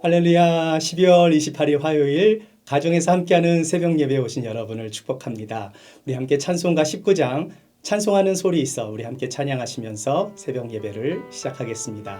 할렐루야. 12월 28일 화요일 가정에서 함께하는 새벽 예배에 오신 여러분을 축복합니다. 우리 함께 찬송가 19장 찬송하는 소리 있어 우리 함께 찬양하시면서 새벽 예배를 시작하겠습니다.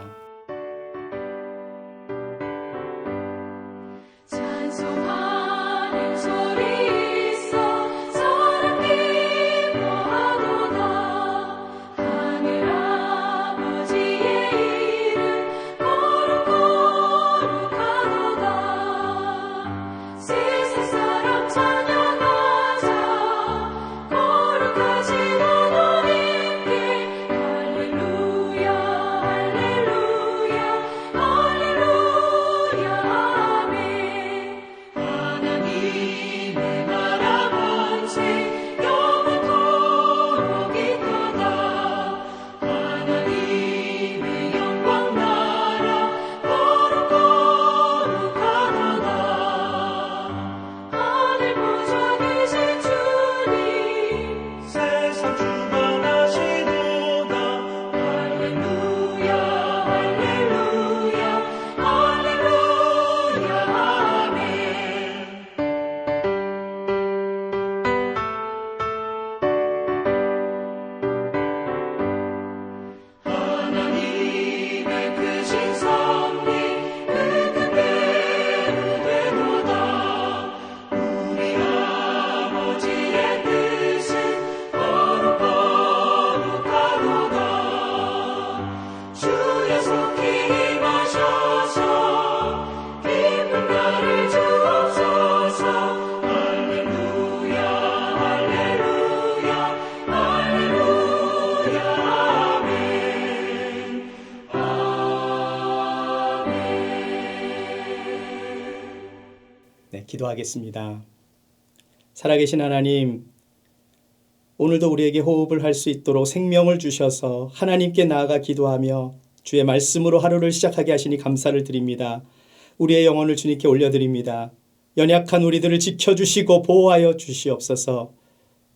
기도하겠습니다. 살아계신 하나님, 오늘도 우리에게 호흡을 할 수 있도록 생명을 주셔서 하나님께 나아가 기도하며 주의 말씀으로 하루를 시작하게 하시니 감사를 드립니다. 우리의 영혼을 주님께 올려드립니다. 연약한 우리들을 지켜주시고 보호하여 주시옵소서.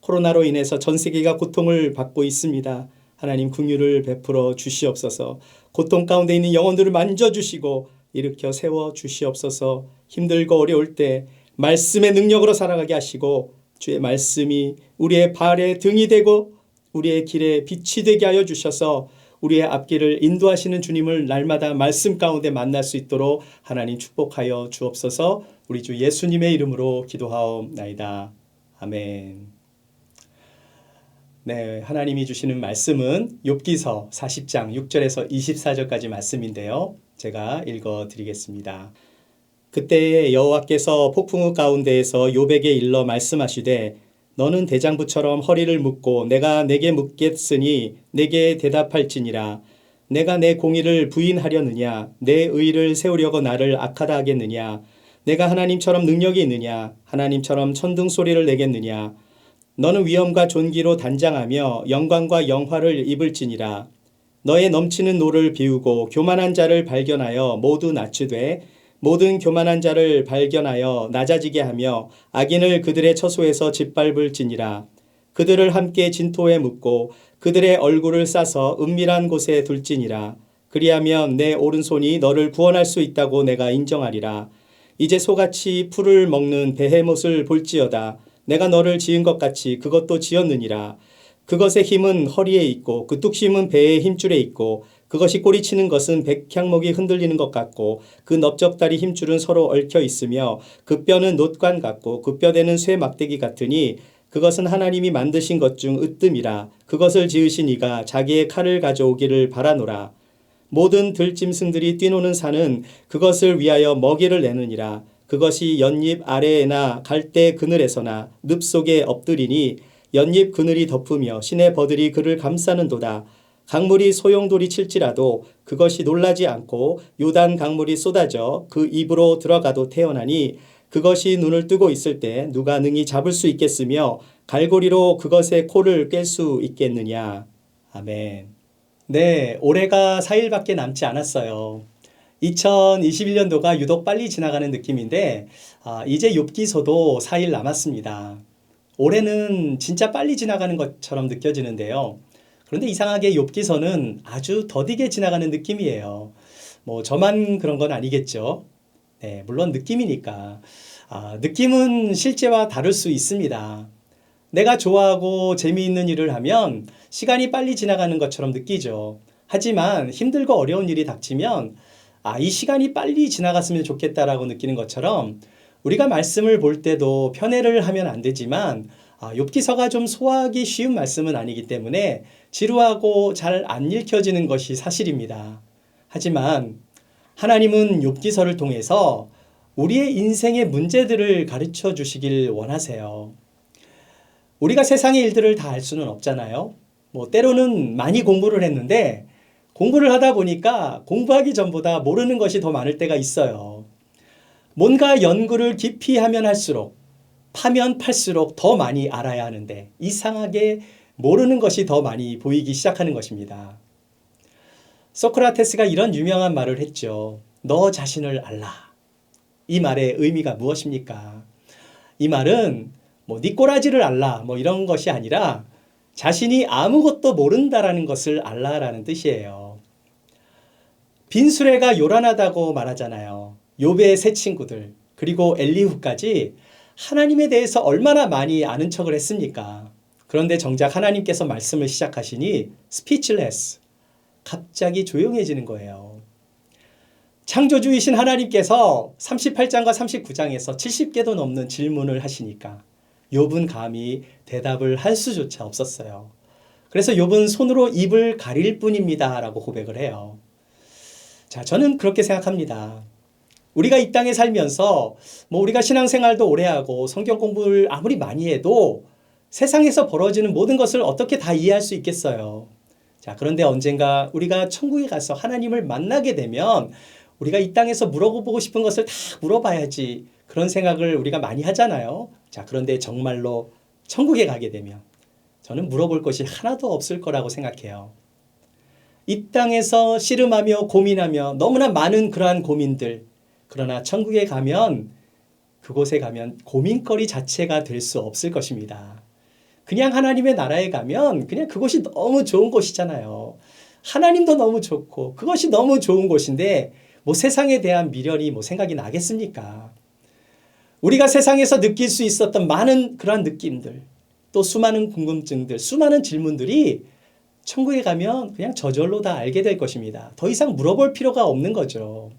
코로나로 인해서 전 세계가 고통을 받고 있습니다. 하나님 긍휼을 베풀어 주시옵소서. 고통 가운데 있는 영혼들을 만져주시고 일으켜 세워 주시옵소서. 힘들고 어려울 때 말씀의 능력으로 살아가게 하시고 주의 말씀이 우리의 발에 등이 되고 우리의 길에 빛이 되게 하여 주셔서 우리의 앞길을 인도하시는 주님을 날마다 말씀 가운데 만날 수 있도록 하나님 축복하여 주옵소서. 우리 주 예수님의 이름으로 기도하옵나이다. 아멘. 네, 하나님이 주시는 말씀은 욥기서 40장 6절에서 24절까지 말씀인데요. 제가 읽어드리겠습니다. 그때 여호와께서 폭풍우 가운데에서 욥에게 일러 말씀하시되 너는 대장부처럼 허리를 묶고 내가 내게 묻겠으니 내게 대답할지니라. 내가 내 공의를 부인하려느냐? 내 의를 세우려고 나를 악하다 하겠느냐? 내가 하나님처럼 능력이 있느냐? 하나님처럼 천둥 소리를 내겠느냐? 너는 위엄과 존귀로 단장하며 영광과 영화를 입을지니라. 너의 넘치는 노를 비우고 교만한 자를 발견하여 모두 낮추되 모든 교만한 자를 발견하여 낮아지게 하며 악인을 그들의 처소에서 짓밟을지니라. 그들을 함께 진토에 묻고 그들의 얼굴을 싸서 은밀한 곳에 둘지니라. 그리하면 내 오른손이 너를 구원할 수 있다고 내가 인정하리라. 이제 소같이 풀을 먹는 베헤못을 볼지어다. 내가 너를 지은 것 같이 그것도 지었느니라. 그것의 힘은 허리에 있고 그 뚝심은 배의 힘줄에 있고 그것이 꼬리치는 것은 백향목이 흔들리는 것 같고 그 넓적다리 힘줄은 서로 얽혀 있으며 그 뼈는 놋관 같고 그 뼈대는 쇠 막대기 같으니 그것은 하나님이 만드신 것 중 으뜸이라. 그것을 지으신 이가 자기의 칼을 가져오기를 바라노라. 모든 들짐승들이 뛰노는 산은 그것을 위하여 먹이를 내느니라. 그것이 연잎 아래에나 갈대 그늘에서나 늪 속에 엎드리니 연잎 그늘이 덮으며 시내 버들이 그를 감싸는도다. 강물이 소용돌이 칠지라도 그것이 놀라지 않고 요단 강물이 쏟아져 그 입으로 들어가도 태어나니 그것이 눈을 뜨고 있을 때 누가 능히 잡을 수 있겠으며 갈고리로 그것의 코를 깰 수 있겠느냐. 아멘. 네, 올해가 4일밖에 남지 않았어요. 2021년도가 유독 빨리 지나가는 느낌인데 이제 욥기서도 4일 남았습니다. 올해는 진짜 빨리 지나가는 것처럼 느껴지는데요. 그런데 이상하게 욥기서는 아주 더디게 지나가는 느낌이에요. 뭐 저만 그런 건 아니겠죠. 물론 느낌이니까. 느낌은 실제와 다를 수 있습니다. 내가 좋아하고 재미있는 일을 하면 시간이 빨리 지나가는 것처럼 느끼죠. 하지만 힘들고 어려운 일이 닥치면 이 시간이 빨리 지나갔으면 좋겠다라고 느끼는 것처럼 우리가 말씀을 볼 때도 편애를 하면 안 되지만 욥기서가 좀 소화하기 쉬운 말씀은 아니기 때문에 지루하고 잘 안 읽혀지는 것이 사실입니다. 하지만 하나님은 욥기서를 통해서 우리의 인생의 문제들을 가르쳐 주시길 원하세요. 우리가 세상의 일들을 다 알 수는 없잖아요. 때로는 많이 공부를 했는데 공부를 하다 보니까 공부하기 전보다 모르는 것이 더 많을 때가 있어요. 뭔가 연구를 깊이 하면 할수록 파면 팔수록 더 많이 알아야 하는데 이상하게 모르는 것이 더 많이 보이기 시작하는 것입니다. 소크라테스가 이런 유명한 말을 했죠. 너 자신을 알라. 이 말의 의미가 무엇입니까? 이 말은 네 꼬라지를 알라 이런 것이 아니라 자신이 아무것도 모른다라는 것을 알라라는 뜻이에요. 빈수레가 요란하다고 말하잖아요. 욥의 세 친구들 그리고 엘리후까지 하나님에 대해서 얼마나 많이 아는 척을 했습니까? 그런데 정작 하나님께서 말씀을 시작하시니 스피치레스, 갑자기 조용해지는 거예요. 창조주이신 하나님께서 38장과 39장에서 70개도 넘는 질문을 하시니까 욥은 감히 대답을 할 수조차 없었어요. 그래서 욥은 손으로 입을 가릴 뿐입니다 라고 고백을 해요. 저는 그렇게 생각합니다. 우리가 이 땅에 살면서 우리가 신앙생활도 오래 하고 성경 공부를 아무리 많이 해도 세상에서 벌어지는 모든 것을 어떻게 다 이해할 수 있겠어요. 그런데 언젠가 우리가 천국에 가서 하나님을 만나게 되면 우리가 이 땅에서 물어보고 싶은 것을 다 물어봐야지 그런 생각을 우리가 많이 하잖아요. 그런데 정말로 천국에 가게 되면 저는 물어볼 것이 하나도 없을 거라고 생각해요. 이 땅에서 씨름하며 고민하며 너무나 많은 그러한 고민들, 그러나 천국에 가면 그곳에 가면 고민거리 자체가 될 수 없을 것입니다. 그냥 하나님의 나라에 가면 그냥 그곳이 너무 좋은 곳이잖아요. 하나님도 너무 좋고 그것이 너무 좋은 곳인데 세상에 대한 미련이 생각이 나겠습니까? 우리가 세상에서 느낄 수 있었던 많은 그런 느낌들, 또 수많은 궁금증들, 수많은 질문들이 천국에 가면 그냥 저절로 다 알게 될 것입니다. 더 이상 물어볼 필요가 없는 거죠.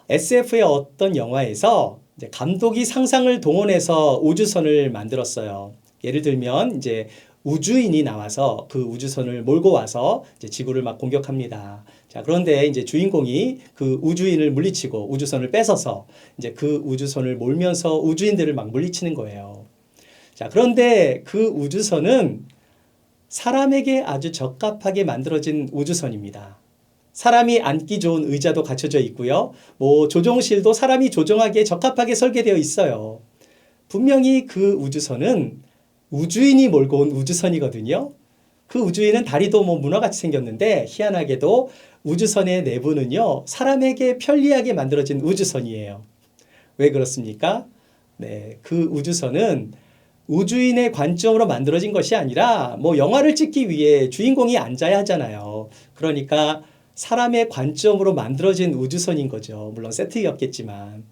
SF의 어떤 영화에서 감독이 상상을 동원해서 우주선을 만들었어요. 예를 들면 이제 우주인이 나와서 그 우주선을 몰고 와서 지구를 막 공격합니다. 그런데 이제 주인공이 그 우주인을 물리치고 우주선을 뺏어서 이제 그 우주선을 몰면서 우주인들을 막 물리치는 거예요. 그런데 그 우주선은 사람에게 아주 적합하게 만들어진 우주선입니다. 사람이 앉기 좋은 의자도 갖춰져 있고요. 조종실도 사람이 조종하기에 적합하게 설계되어 있어요. 분명히 그 우주선은 우주인이 몰고 온 우주선이거든요. 그 우주인은 다리도 문어같이 생겼는데 희한하게도 우주선의 내부는요. 사람에게 편리하게 만들어진 우주선이에요. 왜 그렇습니까? 그 우주선은 우주인의 관점으로 만들어진 것이 아니라 영화를 찍기 위해 주인공이 앉아야 하잖아요. 그러니까 사람의 관점으로 만들어진 우주선인 거죠. 물론 세트였겠지만.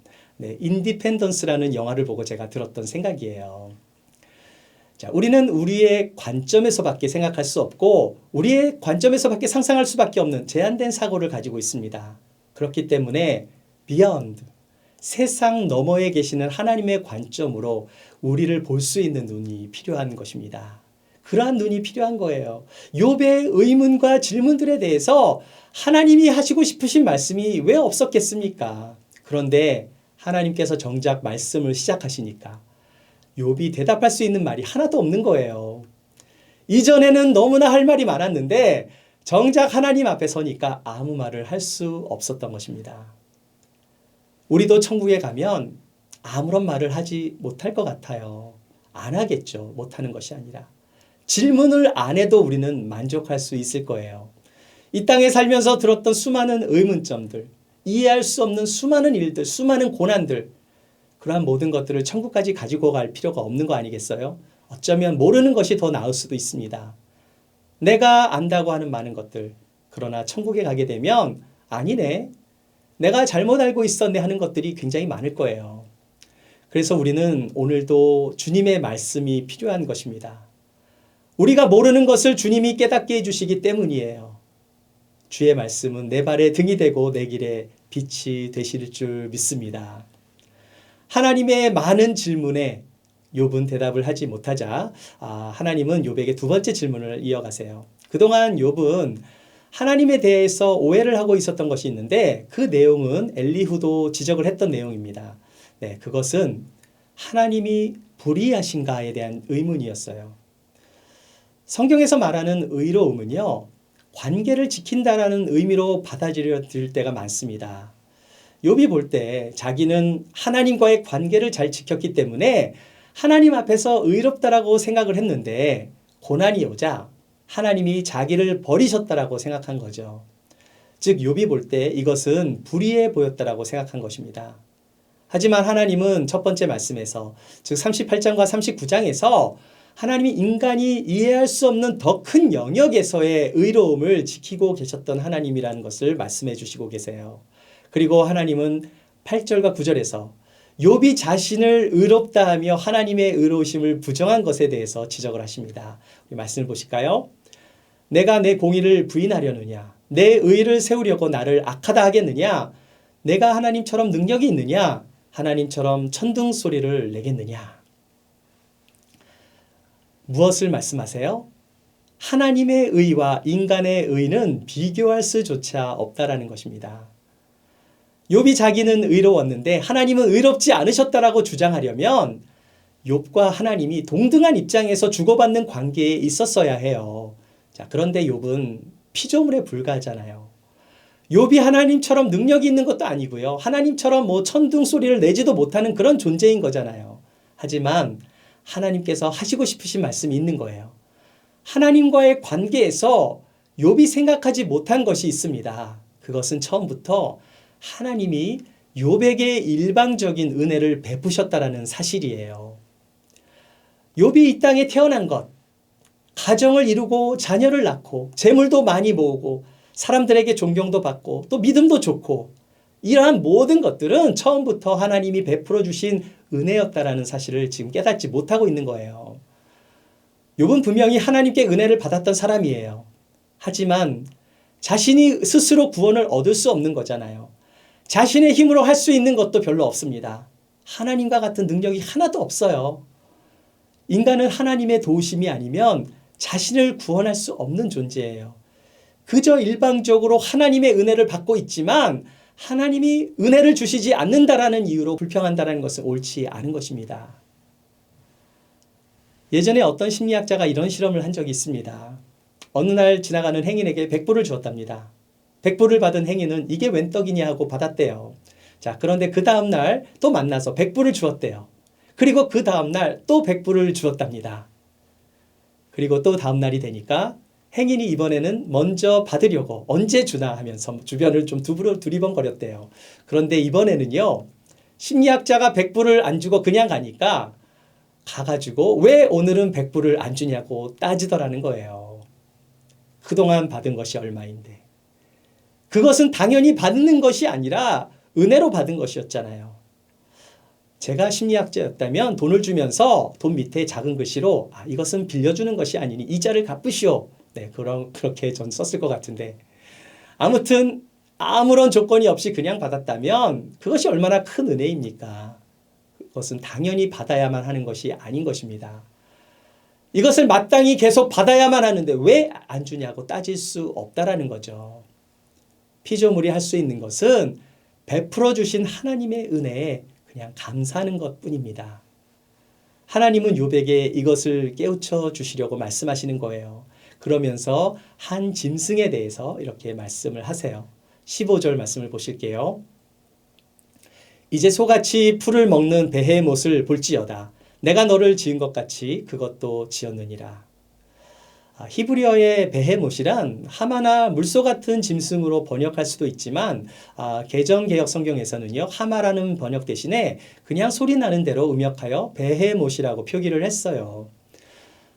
인디펜던스라는 영화를 보고 제가 들었던 생각이에요. 우리는 우리의 관점에서밖에 생각할 수 없고 우리의 관점에서밖에 상상할 수밖에 없는 제한된 사고를 가지고 있습니다. 그렇기 때문에 beyond, 세상 너머에 계시는 하나님의 관점으로 우리를 볼 수 있는 눈이 필요한 것입니다. 그러한 눈이 필요한 거예요. 욥의 의문과 질문들에 대해서 하나님이 하시고 싶으신 말씀이 왜 없었겠습니까? 그런데 하나님께서 정작 말씀을 시작하시니까 욥이 대답할 수 있는 말이 하나도 없는 거예요. 이전에는 너무나 할 말이 많았는데 정작 하나님 앞에 서니까 아무 말을 할 수 없었던 것입니다. 우리도 천국에 가면 아무런 말을 하지 못할 것 같아요. 안 하겠죠. 못하는 것이 아니라. 질문을 안 해도 우리는 만족할 수 있을 거예요. 이 땅에 살면서 들었던 수많은 의문점들, 이해할 수 없는 수많은 일들, 수많은 고난들, 그러한 모든 것들을 천국까지 가지고 갈 필요가 없는 거 아니겠어요? 어쩌면 모르는 것이 더 나을 수도 있습니다. 내가 안다고 하는 많은 것들, 그러나 천국에 가게 되면 아니네. 내가 잘못 알고 있었네 하는 것들이 굉장히 많을 거예요. 그래서 우리는 오늘도 주님의 말씀이 필요한 것입니다. 우리가 모르는 것을 주님이 깨닫게 해주시기 때문이에요. 주의 말씀은 내 발에 등이 되고 내 길에 빛이 되실 줄 믿습니다. 하나님의 많은 질문에 욥은 대답을 하지 못하자 하나님은 욥에게 두 번째 질문을 이어가세요. 그동안 욥은 하나님에 대해서 오해를 하고 있었던 것이 있는데 그 내용은 엘리후도 지적을 했던 내용입니다. 네, 그것은 하나님이 불의하신가에 대한 의문이었어요. 성경에서 말하는 의로움은요, 관계를 지킨다라는 의미로 받아들일 때가 많습니다. 욥이 볼 때 자기는 하나님과의 관계를 잘 지켰기 때문에 하나님 앞에서 의롭다라고 생각을 했는데 고난이 오자 하나님이 자기를 버리셨다라고 생각한 거죠. 즉 욥이 볼 때 이것은 불의해 보였다라고 생각한 것입니다. 하지만 하나님은 첫 번째 말씀에서 즉 38장과 39장에서 하나님이 인간이 이해할 수 없는 더 큰 영역에서의 의로움을 지키고 계셨던 하나님이라는 것을 말씀해 주시고 계세요. 그리고 하나님은 8절과 9절에서 욥이 자신을 의롭다 하며 하나님의 의로우심을 부정한 것에 대해서 지적을 하십니다. 우리 말씀을 보실까요? 내가 내 공의를 부인하려느냐? 내 의를 세우려고 나를 악하다 하겠느냐? 내가 하나님처럼 능력이 있느냐? 하나님처럼 천둥 소리를 내겠느냐? 무엇을 말씀하세요? 하나님의 의와 인간의 의는 비교할 수조차 없다라는 것입니다. 욥이 자기는 의로웠는데 하나님은 의롭지 않으셨다라고 주장하려면 욥과 하나님이 동등한 입장에서 주고받는 관계에 있었어야 해요. 자, 그런데 욥은 피조물에 불과하잖아요. 욥이 하나님처럼 능력이 있는 것도 아니고요. 하나님처럼 천둥 소리를 내지도 못하는 그런 존재인 거잖아요. 하지만 하나님께서 하시고 싶으신 말씀이 있는 거예요. 하나님과의 관계에서 욥이 생각하지 못한 것이 있습니다. 그것은 처음부터 하나님이 욥에게 일방적인 은혜를 베푸셨다라는 사실이에요. 욥이 이 땅에 태어난 것, 가정을 이루고 자녀를 낳고 재물도 많이 모으고 사람들에게 존경도 받고 또 믿음도 좋고 이러한 모든 것들은 처음부터 하나님이 베풀어 주신 은혜였다라는 사실을 지금 깨닫지 못하고 있는 거예요. 욥은 분명히 하나님께 은혜를 받았던 사람이에요. 하지만 자신이 스스로 구원을 얻을 수 없는 거잖아요. 자신의 힘으로 할 수 있는 것도 별로 없습니다. 하나님과 같은 능력이 하나도 없어요. 인간은 하나님의 도우심이 아니면 자신을 구원할 수 없는 존재예요. 그저 일방적으로 하나님의 은혜를 받고 있지만 하나님이 은혜를 주시지 않는다라는 이유로 불평한다는 것은 옳지 않은 것입니다. 예전에 어떤 심리학자가 이런 실험을 한 적이 있습니다. 어느 날 지나가는 행인에게 100불을 주었답니다. 100불을 받은 행인은 이게 웬 떡이냐 하고 받았대요. 자, 그런데 그 다음 날 또 만나서 100불을 주었대요. 그리고 그 다음 날 또 100불을 주었답니다. 그리고 또 다음 날이 되니까 행인이 이번에는 먼저 받으려고 언제 주나 하면서 주변을 좀 두리번거렸대요. 그런데 이번에는요, 심리학자가 100불을 안 주고 그냥 가니까 가가지고 왜 오늘은 100불을 안 주냐고 따지더라는 거예요. 그동안 받은 것이 얼마인데. 그것은 당연히 받는 것이 아니라 은혜로 받은 것이었잖아요. 제가 심리학자였다면 돈을 주면서 돈 밑에 작은 글씨로 이것은 빌려주는 것이 아니니 이자를 갚으시오. 네, 그렇게 전 썼을 것 같은데 아무튼 아무런 조건이 없이 그냥 받았다면 그것이 얼마나 큰 은혜입니까? 그것은 당연히 받아야만 하는 것이 아닌 것입니다. 이것을 마땅히 계속 받아야만 하는데 왜 안 주냐고 따질 수 없다라는 거죠. 피조물이 할 수 있는 것은 베풀어 주신 하나님의 은혜에 그냥 감사하는 것뿐입니다. 하나님은 욥에게 이것을 깨우쳐 주시려고 말씀하시는 거예요. 그러면서 한 짐승에 대해서 이렇게 말씀을 하세요. 15절 말씀을 보실게요. 이제 소같이 풀을 먹는 베헤못을 볼지어다. 내가 너를 지은 것 같이 그것도 지었느니라. 히브리어의 베헤못이란 하마나 물소 같은 짐승으로 번역할 수도 있지만 개정개혁 성경에서는요, 하마라는 번역 대신에 그냥 소리 나는 대로 음역하여 베헤못이라고 표기를 했어요.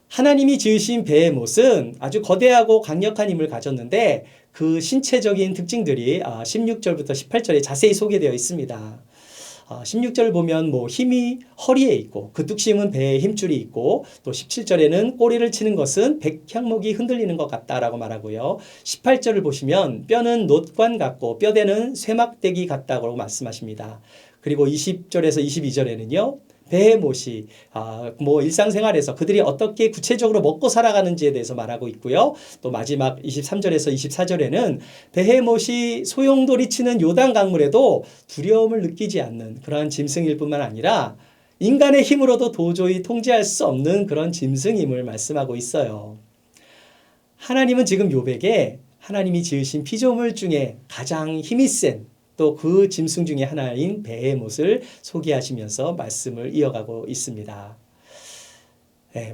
하나님이 지으신 베헤못은 아주 거대하고 강력한 힘을 가졌는데 그 신체적인 특징들이 16절부터 18절에 자세히 소개되어 있습니다. 16절 보면 뭐 힘이 허리에 있고 그 뚝심은 배에 힘줄이 있고 또 17절에는 꼬리를 치는 것은 백향목이 흔들리는 것 같다라고 말하고요. 18절을 보시면 뼈는 놋관 같고 뼈대는 쇠막대기 같다고 말씀하십니다. 그리고 20절에서 22절에는요. 베헤못이 뭐 일상생활에서 그들이 어떻게 구체적으로 먹고 살아가는지에 대해서 말하고 있고요. 또 마지막 23절에서 24절에는 베헤못이 소용돌이 치는 요단 강물에도 두려움을 느끼지 않는 그러한 짐승일 뿐만 아니라 인간의 힘으로도 도저히 통제할 수 없는 그런 짐승임을 말씀하고 있어요. 하나님은 지금 욥에게 하나님이 지으신 피조물 중에 가장 힘이 센 또 그 짐승 중에 하나인 베헤못을 소개하시면서 말씀을 이어가고 있습니다.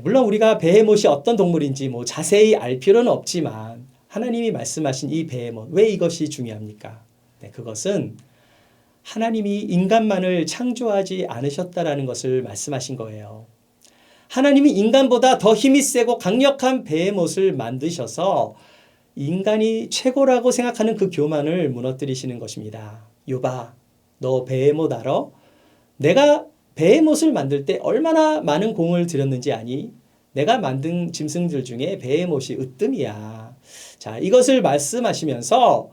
물론 우리가 베헤못이 어떤 동물인지 뭐 자세히 알 필요는 없지만 하나님이 말씀하신 이 베헤못, 왜 이것이 중요합니까? 그것은 하나님이 인간만을 창조하지 않으셨다라는 것을 말씀하신 거예요. 하나님이 인간보다 더 힘이 세고 강력한 베헤못을 만드셔서 인간이 최고라고 생각하는 그 교만을 무너뜨리시는 것입니다. 욥아, 너 베헤못 알아? 내가 베헤못을 만들 때 얼마나 많은 공을 들였는지 아니? 내가 만든 짐승들 중에 베헤못이 으뜸이야. 자, 이것을 말씀하시면서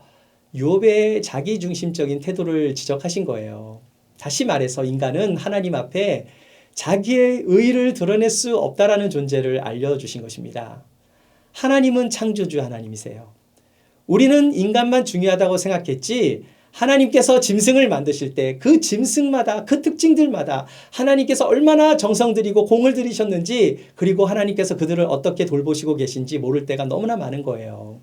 욥의 자기중심적인 태도를 지적하신 거예요. 다시 말해서 인간은 하나님 앞에 자기의 의의를 드러낼 수 없다라는 존재를 알려주신 것입니다. 하나님은 창조주 하나님이세요. 우리는 인간만 중요하다고 생각했지 하나님께서 짐승을 만드실 때 그 짐승마다 그 특징들마다 하나님께서 얼마나 정성 들이고 공을 들이셨는지 그리고 하나님께서 그들을 어떻게 돌보시고 계신지 모를 때가 너무나 많은 거예요.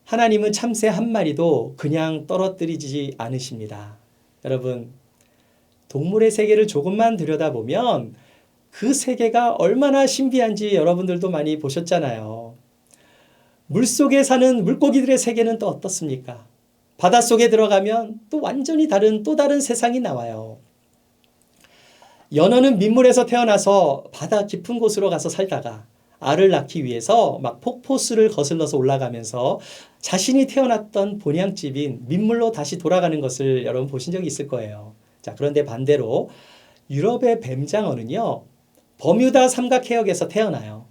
하나님은 참새 한 마리도 그냥 떨어뜨리지 않으십니다. 여러분, 동물의 세계를 조금만 들여다보면 그 세계가 얼마나 신비한지 여러분들도 많이 보셨잖아요. 물속에 사는 물고기들의 세계는 또 어떻습니까? 바닷속에 들어가면 또 완전히 다른 또 다른 세상이 나와요. 연어는 민물에서 태어나서 바다 깊은 곳으로 가서 살다가 알을 낳기 위해서 막 폭포수를 거슬러서 올라가면서 자신이 태어났던 본향집인 민물로 다시 돌아가는 것을 여러분 보신 적이 있을 거예요. 자, 그런데 반대로 유럽의 뱀장어는요. 버뮤다 삼각해역에서 태어나요.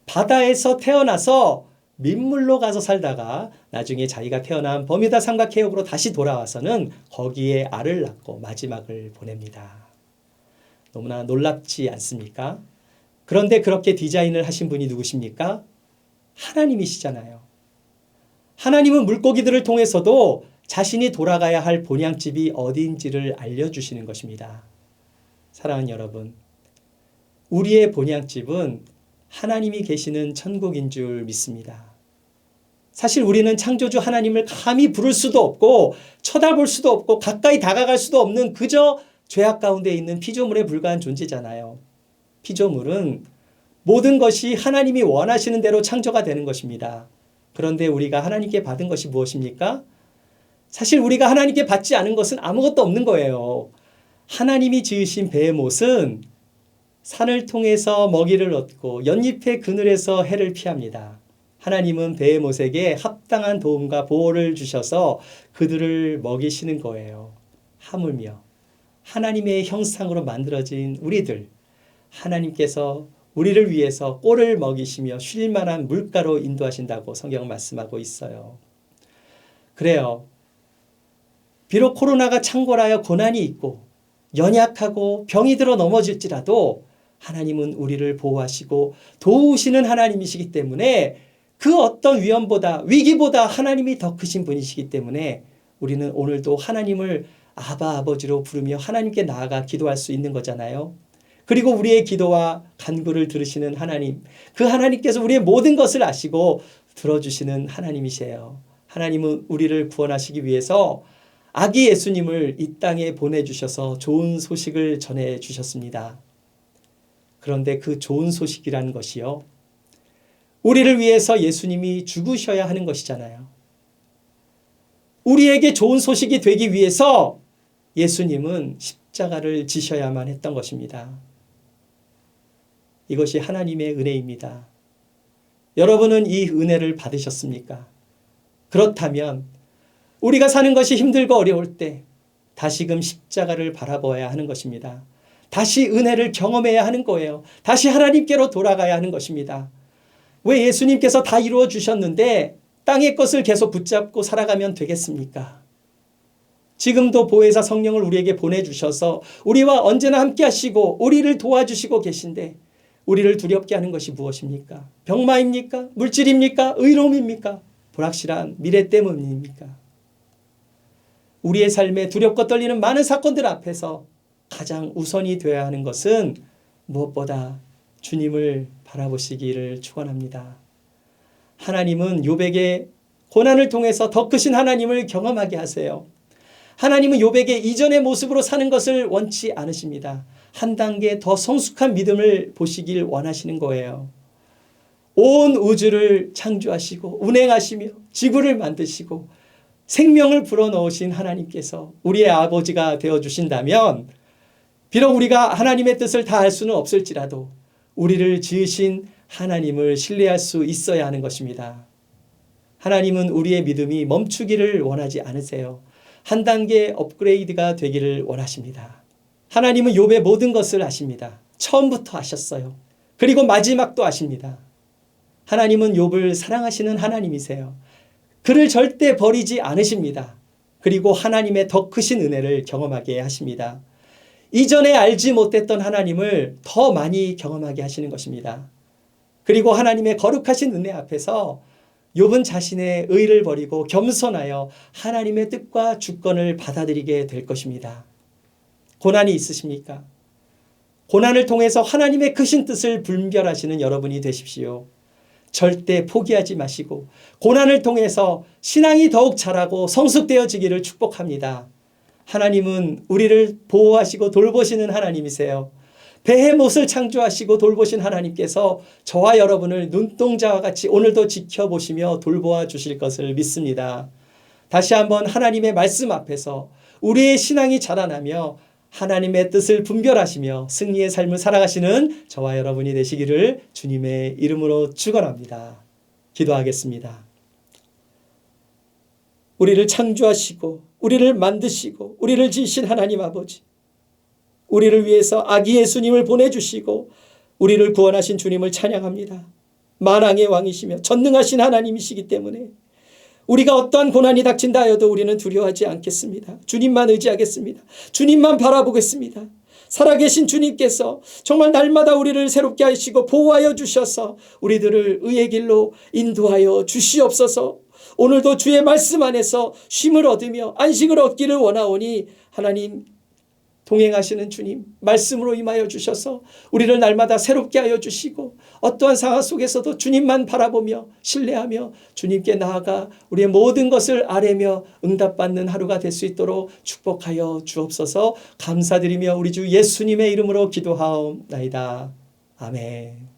바다에서 태어나서 민물로 가서 살다가 나중에 자기가 태어난 버뮤다 삼각해역으로 다시 돌아와서는 거기에 알을 낳고 마지막을 보냅니다. 너무나 놀랍지 않습니까? 그런데 그렇게 디자인을 하신 분이 누구십니까? 하나님이시잖아요. 하나님은 물고기들을 통해서도 자신이 돌아가야 할 본향집이 어디인지를 알려주시는 것입니다. 사랑하는 여러분, 우리의 본향집은 하나님이 계시는 천국인 줄 믿습니다. 사실 우리는 창조주 하나님을 감히 부를 수도 없고 쳐다볼 수도 없고 가까이 다가갈 수도 없는 그저 죄악 가운데 있는 피조물에 불과한 존재잖아요. 피조물은 모든 것이 하나님이 원하시는 대로 창조가 되는 것입니다. 그런데 우리가 하나님께 받은 것이 무엇입니까? 사실 우리가 하나님께 받지 않은 것은 아무것도 없는 거예요. 하나님이 지으신 베헤못은 산을 통해서 먹이를 얻고 연잎의 그늘에서 해를 피합니다. 하나님은 베헤못에게 합당한 도움과 보호를 주셔서 그들을 먹이시는 거예요. 하물며 하나님의 형상으로 만들어진 우리들, 하나님께서 우리를 위해서 꼴을 먹이시며 쉴 만한 물가로 인도하신다고 성경은 말씀하고 있어요. 그래요. 비록 코로나가 창궐하여 고난이 있고 연약하고 병이 들어 넘어질지라도 하나님은 우리를 보호하시고 도우시는 하나님이시기 때문에 그 어떤 위험보다 위기보다 하나님이 더 크신 분이시기 때문에 우리는 오늘도 하나님을 아바 아버지로 부르며 하나님께 나아가 기도할 수 있는 거잖아요. 그리고 우리의 기도와 간구를 들으시는 하나님, 그 하나님께서 우리의 모든 것을 아시고 들어주시는 하나님이세요. 하나님은 우리를 구원하시기 위해서 아기 예수님을 이 땅에 보내주셔서 좋은 소식을 전해주셨습니다. 그런데 그 좋은 소식이라는 것이요. 우리를 위해서 예수님이 죽으셔야 하는 것이잖아요. 우리에게 좋은 소식이 되기 위해서 예수님은 십자가를 지셔야만 했던 것입니다. 이것이 하나님의 은혜입니다. 여러분은 이 은혜를 받으셨습니까? 그렇다면 우리가 사는 것이 힘들고 어려울 때 다시금 십자가를 바라보아야 하는 것입니다. 다시 은혜를 경험해야 하는 거예요. 다시 하나님께로 돌아가야 하는 것입니다. 왜 예수님께서 다 이루어 주셨는데 땅의 것을 계속 붙잡고 살아가면 되겠습니까? 지금도 보혜사 성령을 우리에게 보내주셔서 우리와 언제나 함께 하시고 우리를 도와주시고 계신데 우리를 두렵게 하는 것이 무엇입니까? 병마입니까? 물질입니까? 의로움입니까? 불확실한 미래 때문입니까? 우리의 삶에 두렵고 떨리는 많은 사건들 앞에서 가장 우선이 되어야 하는 것은 무엇보다 주님을 바라보시기를 축원합니다. 하나님은 욥에게 고난을 통해서 더 크신 하나님을 경험하게 하세요. 하나님은 욥에게 이전의 모습으로 사는 것을 원치 않으십니다. 한 단계 더 성숙한 믿음을 보시길 원하시는 거예요. 온 우주를 창조하시고 운행하시며 지구를 만드시고 생명을 불어넣으신 하나님께서 우리의 아버지가 되어주신다면 비록 우리가 하나님의 뜻을 다 알 수는 없을지라도 우리를 지으신 하나님을 신뢰할 수 있어야 하는 것입니다. 하나님은 우리의 믿음이 멈추기를 원하지 않으세요. 한 단계 업그레이드가 되기를 원하십니다. 하나님은 욥의 모든 것을 아십니다. 처음부터 아셨어요. 그리고 마지막도 아십니다. 하나님은 욥을 사랑하시는 하나님이세요. 그를 절대 버리지 않으십니다. 그리고 하나님의 더 크신 은혜를 경험하게 하십니다. 이전에 알지 못했던 하나님을 더 많이 경험하게 하시는 것입니다. 그리고 하나님의 거룩하신 은혜 앞에서 욥은 자신의 의를 버리고 겸손하여 하나님의 뜻과 주권을 받아들이게 될 것입니다. 고난이 있으십니까? 고난을 통해서 하나님의 크신 뜻을 분별하시는 여러분이 되십시오. 절대 포기하지 마시고 고난을 통해서 신앙이 더욱 자라고 성숙되어지기를 축복합니다. 하나님은 우리를 보호하시고 돌보시는 하나님이세요. 베헤못을 창조하시고 돌보신 하나님께서 저와 여러분을 눈동자와 같이 오늘도 지켜보시며 돌보아 주실 것을 믿습니다. 다시 한번 하나님의 말씀 앞에서 우리의 신앙이 자라나며 하나님의 뜻을 분별하시며 승리의 삶을 살아가시는 저와 여러분이 되시기를 주님의 이름으로 축원합니다. 기도하겠습니다. 우리를 창조하시고 우리를 만드시고 우리를 지으신 하나님 아버지, 우리를 위해서 아기 예수님을 보내주시고 우리를 구원하신 주님을 찬양합니다. 만왕의 왕이시며 전능하신 하나님이시기 때문에 우리가 어떠한 고난이 닥친다 하여도 우리는 두려워하지 않겠습니다. 주님만 의지하겠습니다. 주님만 바라보겠습니다. 살아계신 주님께서 정말 날마다 우리를 새롭게 하시고 보호하여 주셔서 우리들을 의의 길로 인도하여 주시옵소서. 오늘도 주의 말씀 안에서 쉼을 얻으며 안식을 얻기를 원하오니 하나님 동행하시는 주님 말씀으로 임하여 주셔서 우리를 날마다 새롭게 하여 주시고 어떠한 상황 속에서도 주님만 바라보며 신뢰하며 주님께 나아가 우리의 모든 것을 아뢰며 응답받는 하루가 될 수 있도록 축복하여 주옵소서. 감사드리며 우리 주 예수님의 이름으로 기도하옵나이다. 아멘.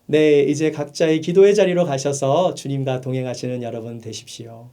네, 이제 각자의 기도의 자리로 가셔서 주님과 동행하시는 여러분 되십시오.